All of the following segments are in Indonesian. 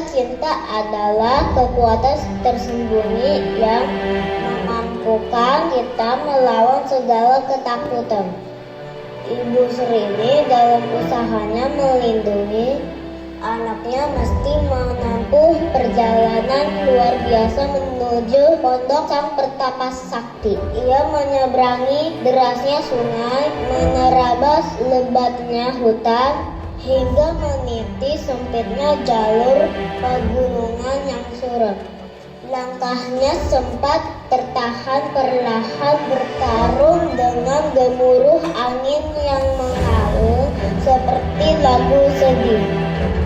cinta adalah kekuatan tersembunyi yang memampukan kita melawan segala ketakutan. Ibu Srini dalam usahanya melindungi anaknya mesti menempuh perjalanan luar biasa menuju pondok Sang Pertapa Sakti. Ia menyeberangi derasnya sungai, menerabas lebatnya hutan, hingga meniti sempitnya jalur pegunungan yang suram. Langkahnya sempat tertahan perlahan bertarung dengan gemuruh angin yang mengalun seperti lagu sedih.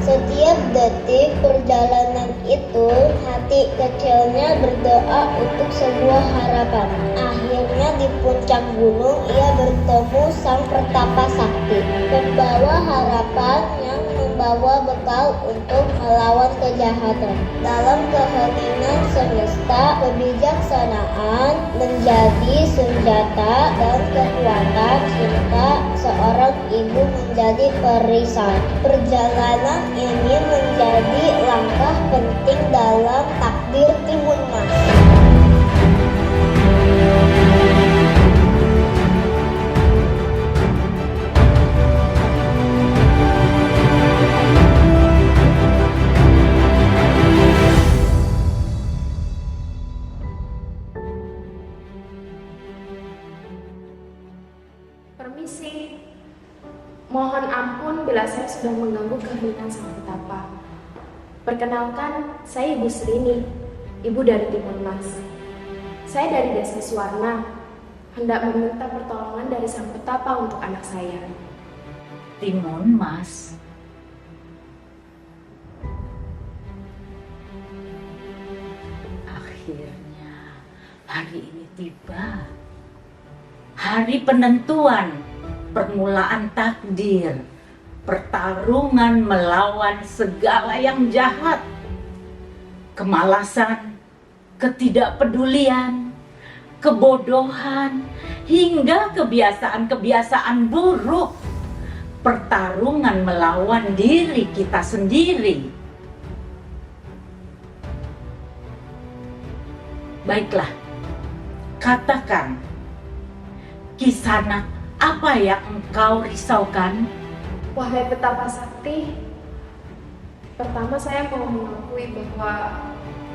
Setiap detik perjalanan itu, hati kecilnya berdoa untuk sebuah harapan. Akhirnya di puncak gunung ia bertemu Sang Pertapa Sakti, pembawa harapan yang membawa bekal untuk melawan kejahatan. Dalam keheningan semesta, kebijaksanaan menjadi senjata dan kekuatan cinta seorang ibu menjadi perisai. Perjalanan ini menjadi langkah penting dalam takdir Timun Mas. Permisi, mohon ampun bila saya sudah mengganggu keheningan Sang Pertapa. Perkenalkan, saya Ibu Srini, ibu dari Timun Mas. Saya dari Desa Suwarna, hendak meminta pertolongan dari Sang Pertapa untuk anak saya. Timun Mas, akhirnya hari ini tiba. Hari penentuan, permulaan takdir, pertarungan melawan segala yang jahat, kemalasan, ketidakpedulian, kebodohan, hingga kebiasaan-kebiasaan buruk. Pertarungan melawan diri kita sendiri. Baiklah, katakan, Kisanak, apa yang engkau risaukan? Wahai Petapa Sakti, pertama saya mau mengakui bahwa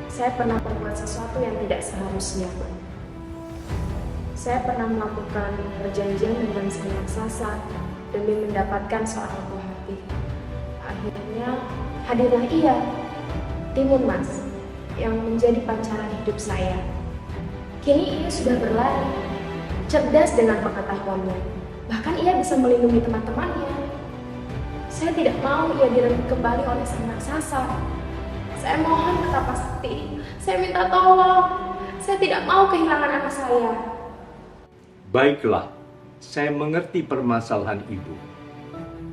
saya pernah berbuat sesuatu yang tidak seharusnya. Saya pernah melakukan perjanjian dengan sang raksasa demi mendapatkan seorang buah hati. Akhirnya hadirlah ia, Timun Mas, yang menjadi pancaran hidup saya. Kini ia sudah berlari, cerdas dengan pengetahuannya. Bahkan ia bisa melindungi teman-temannya. Saya tidak mau ia direbut kembali oleh sang raksasa. Saya mohon Petapa Sakti, saya minta tolong. Saya tidak mau kehilangan anak saya. Baiklah, saya mengerti permasalahan ibu.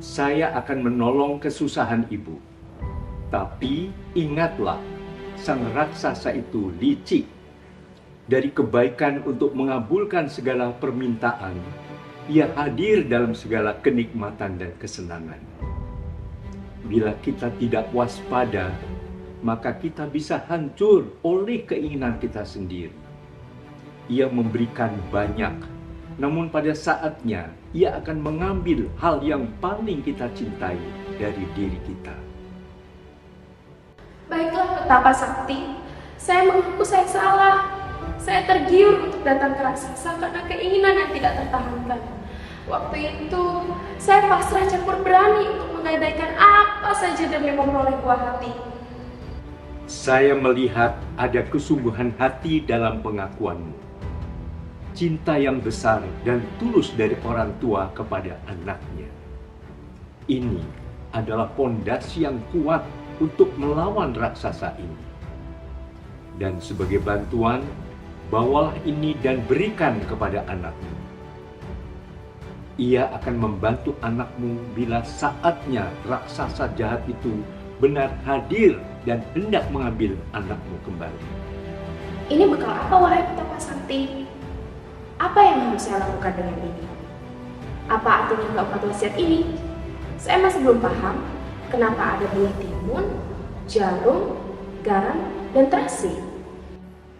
Saya akan menolong kesusahan ibu. Tapi ingatlah, sang raksasa itu licik. Dari kebaikan untuk mengabulkan segala permintaan, ia hadir dalam segala kenikmatan dan kesenangan. Bila kita tidak waspada, maka kita bisa hancur oleh keinginan kita sendiri. Ia memberikan banyak, namun pada saatnya ia akan mengambil hal yang paling kita cintai dari diri kita. Baiklah Petapa Sakti, saya mengaku saya salah. Saya tergiur untuk datang ke raksasa karena keinginan yang tidak tertahankan. Waktu itu, saya pasrah campur berani untuk menggadaikan apa saja demi memperoleh buah hati. Saya melihat ada kesungguhan hati dalam pengakuanmu. Cinta yang besar dan tulus dari orang tua kepada anaknya. Ini adalah pondasi yang kuat untuk melawan raksasa ini. Dan sebagai bantuan, bawalah ini dan berikan kepada anakmu. Ia akan membantu anakmu bila saatnya raksasa jahat itu benar hadir dan hendak mengambil anakmu kembali. Ini bekal apa wahai Petapa Sakti? Apa yang harus saya lakukan dengan ini? Apa artinya keempat wasiat ini? Saya masih belum paham kenapa ada buah timun, jarum, garam, dan terasi.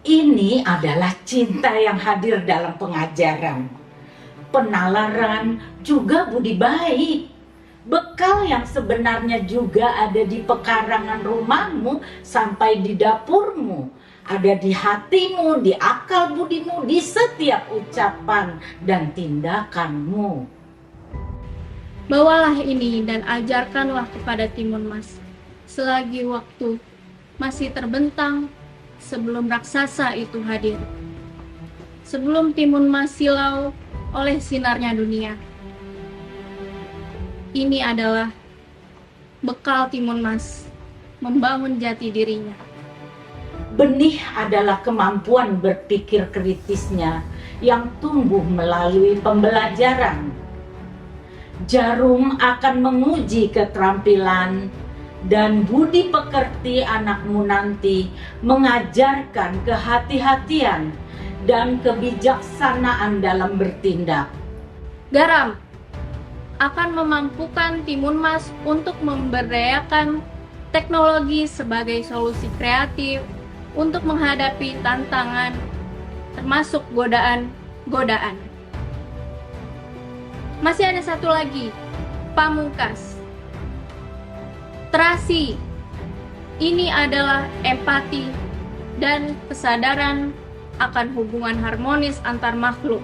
Ini adalah cinta yang hadir dalam pengajaran, penalaran, juga budi baik. Bekal yang sebenarnya juga ada di pekarangan rumahmu sampai di dapurmu, ada di hatimu, di akal budimu, di setiap ucapan dan tindakanmu. Bawalah ini dan ajarkanlah kepada Timun Mas selagi waktu masih terbentang sebelum raksasa itu hadir. Sebelum Timun Mas silau oleh sinarnya dunia. Ini adalah bekal Timun Mas membangun jati dirinya. Benih adalah kemampuan berpikir kritisnya yang tumbuh melalui pembelajaran. Jarum akan menguji keterampilan dan budi pekerti anakmu nanti mengajarkan kehati-hatian dan kebijaksanaan dalam bertindak. Garam akan memampukan Timun Mas untuk memberdayakan teknologi sebagai solusi kreatif untuk menghadapi tantangan termasuk godaan-godaan. Masih ada satu lagi, pamungkas. Terasi. Ini adalah empati dan kesadaran akan hubungan harmonis antar makhluk.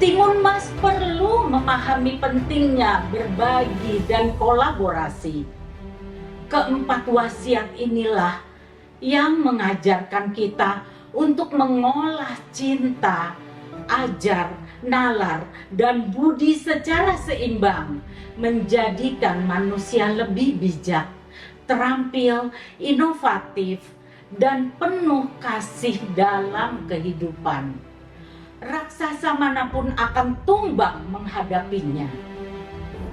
Timun Mas perlu memahami pentingnya berbagi dan kolaborasi. Keempat wasiat inilah yang mengajarkan kita untuk mengolah cinta, ajar, nalar, dan budi secara seimbang, menjadikan manusia lebih bijak, terampil, inovatif, dan penuh kasih dalam kehidupan. Raksasa manapun akan tumbang menghadapinya.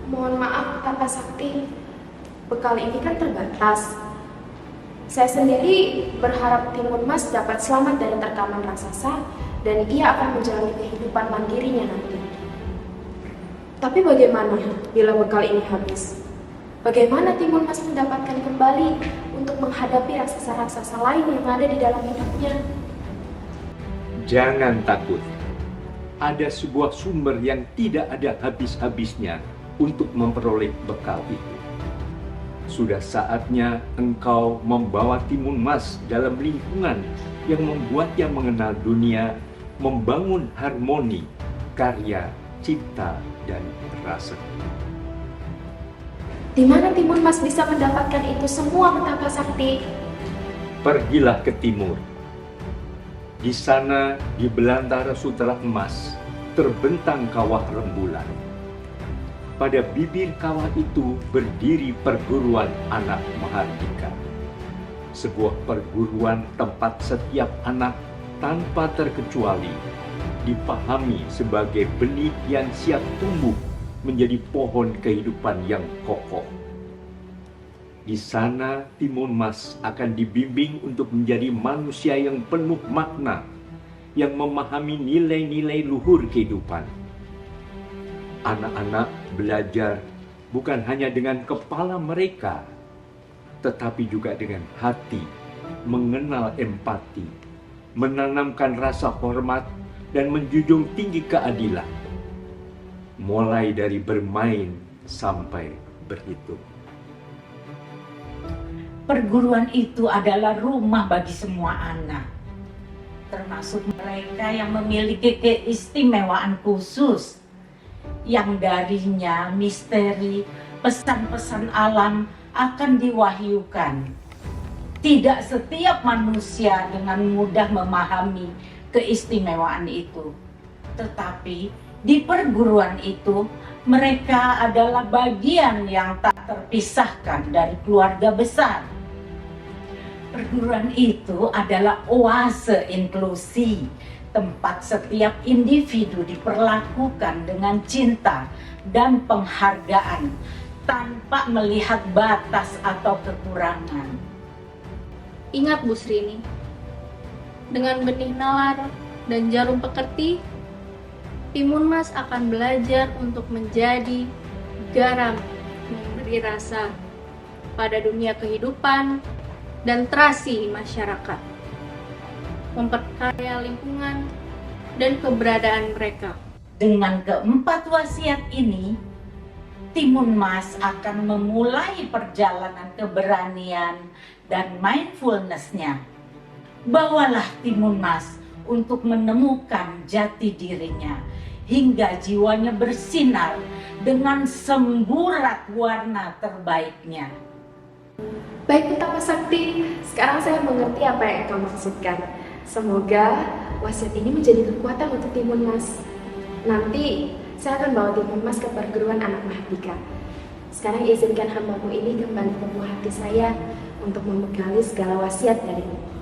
Mohon maaf, Kakak Sakti, bekal ini kan terbatas. Saya sendiri berharap Timun Mas dapat selamat dari terkaman raksasa dan ia akan menjalani kehidupan mandirinya nanti. Tapi bagaimana bila bekal ini habis? Bagaimana Timun Mas mendapatkan kembali untuk menghadapi raksasa-raksasa lain yang ada di dalam hidupnya? Jangan takut. Ada sebuah sumber yang tidak ada habis-habisnya untuk memperoleh bekal itu. Sudah saatnya engkau membawa Timun Mas dalam lingkungan yang membuatnya mengenal dunia, membangun harmoni, karya, cipta, dan rasa. Di mana Timun Mas bisa mendapatkan itu semua, Kakak Sakti? Pergilah ke timur. Di sana, di belantara sutera emas, terbentang kawah rembulan. Pada bibir kawah itu berdiri perguruan anak Mahardika. Sebuah perguruan tempat setiap anak tanpa terkecuali dipahami sebagai benih yang siap tumbuh menjadi pohon kehidupan yang kokoh. Di sana Timun Mas akan dibimbing untuk menjadi manusia yang penuh makna, yang memahami nilai-nilai luhur kehidupan. Anak-anak belajar bukan hanya dengan kepala mereka, tetapi juga dengan hati, mengenal empati, menanamkan rasa hormat, dan menjunjung tinggi keadilan. Mulai dari bermain sampai berhitung. Perguruan itu adalah rumah bagi semua anak, termasuk mereka yang memiliki keistimewaan khusus, yang darinya misteri, pesan-pesan alam akan diwahyukan. Tidak setiap manusia dengan mudah memahami keistimewaan itu, tetapi di perguruan itu mereka adalah bagian yang tak terpisahkan dari keluarga besar. Perguruan itu adalah oase inklusi, tempat setiap individu diperlakukan dengan cinta dan penghargaan tanpa melihat batas atau kekurangan. Ingat Bu Srini, dengan benih nalar dan jarum pekerti, Timun Mas akan belajar untuk menjadi garam, memberi rasa pada dunia kehidupan dan terasi masyarakat, memperkaya lingkungan dan keberadaan mereka. Dengan keempat wasiat ini, Timun Mas akan memulai perjalanan keberanian dan mindfulness-nya. Bawalah Timun Mas untuk menemukan jati dirinya hingga jiwanya bersinar dengan semburat warna terbaiknya. Baik Petaka Sakti, sekarang saya mengerti apa yang Eka maksudkan. Semoga wasiat ini menjadi kekuatan untuk Timun Mas. Nanti saya akan bawa Timun Mas ke perguruan anak Mahardika. Sekarang izinkan hambamu ini kembali ke buah hati saya untuk membekali segala wasiat darimu.